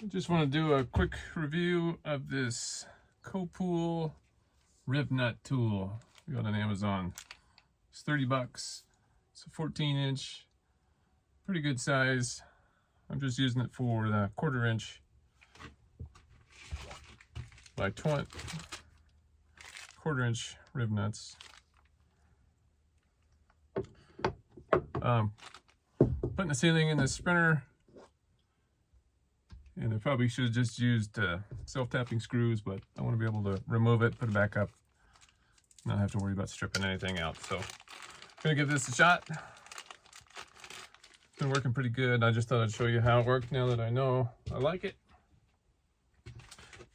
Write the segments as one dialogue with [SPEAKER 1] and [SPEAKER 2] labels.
[SPEAKER 1] I just want to do a quick review of this Koopool Revnut tool we got on Amazon. It's 30 bucks. It's a 14-inch, pretty good size. I'm just using it for the 1/4 inch by 1/4 inch Revnuts. Putting the sealing in the sprinter, and I probably should have just used self-tapping screws, but I want to be able to remove it, put it back up, not have to worry about stripping anything out. So I'm gonna give this a shot. It's been working pretty good. I just thought I'd show you how it worked now that I know I like it.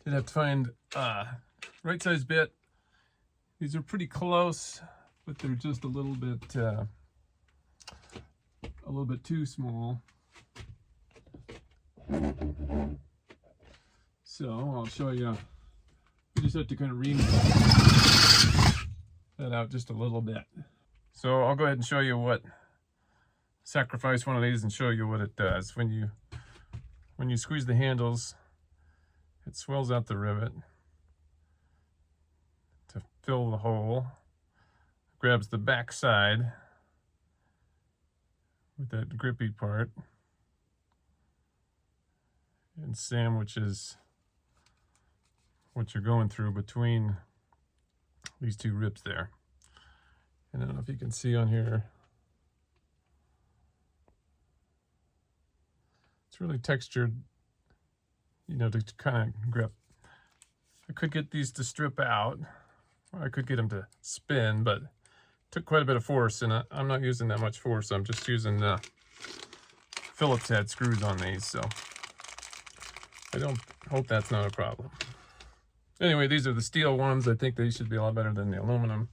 [SPEAKER 1] Did have to find right size bit. These are pretty close, but they're just a little bit too small. So I'll show you. You just have to kind of ream that out just a little bit. So I'll go ahead and show you sacrifice one of these and show you what it does. When you squeeze the handles, it swells out the rivet to fill the hole. Grabs the back side with that grippy part and sandwiches what you're going through between these two ribs there. And I don't know if you can see on here, it's really textured, you know, to kind of grip. I could get these to strip out, or I could get them to spin, but it took quite a bit of force, and I'm not using that much force. I'm just using the Phillips head screws on these, so I hope that's not a problem. Anyway, these are the steel ones. I think they should be a lot better than the aluminum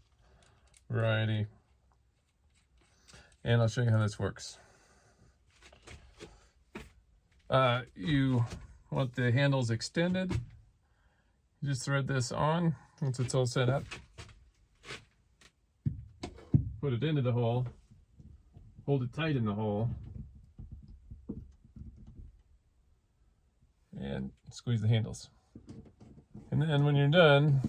[SPEAKER 1] variety. And I'll show you how this works. You want the handles extended. You just thread this on once it's all set up. Put it into the hole. Hold it tight in the hole. And squeeze the handles. And then when you're done,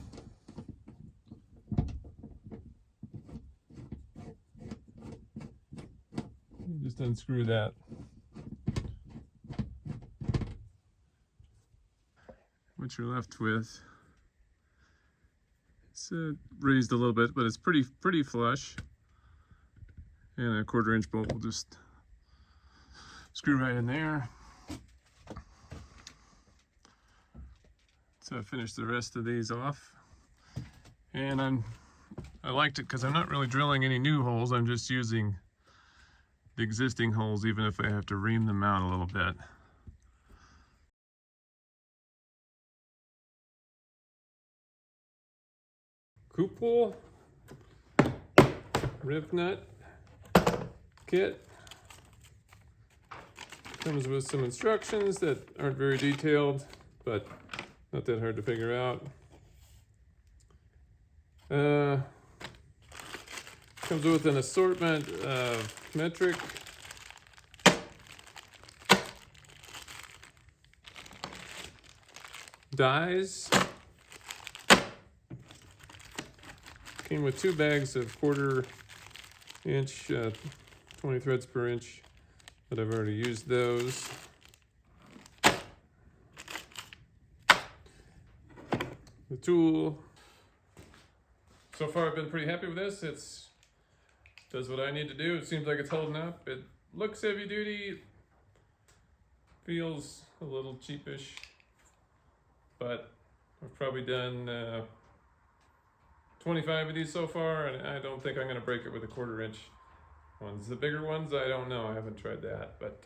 [SPEAKER 1] you just unscrew that. What you're left with, it's raised a little bit, but it's pretty flush. And a 1/4 inch bolt will just screw right in there. So I finished the rest of these off, and I liked it because I'm not really drilling any new holes. I'm just using the existing holes, even if I have to ream them out a little bit. Koopool Revnut kit comes with some instructions that aren't very detailed, but not that hard to figure out. Comes with an assortment of metric dies. Came with 2 bags of 1/4 inch, 20 threads per inch, but I've already used those. The tool. So far I've been pretty happy with this. It does what I need to do. It seems like it's holding up. It looks heavy duty, feels a little cheapish, but I've probably done 25 of these so far, and I don't think I'm going to break it with the 1/4 inch ones. The bigger ones, I don't know. I haven't tried that, but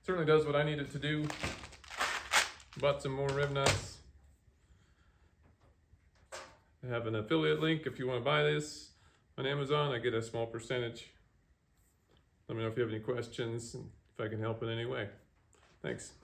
[SPEAKER 1] certainly does what I need it to do. Bought some more Revnuts. I have an affiliate link if you want to buy this on Amazon. I get a small percentage. Let me know if you have any questions and if I can help in any way. Thanks.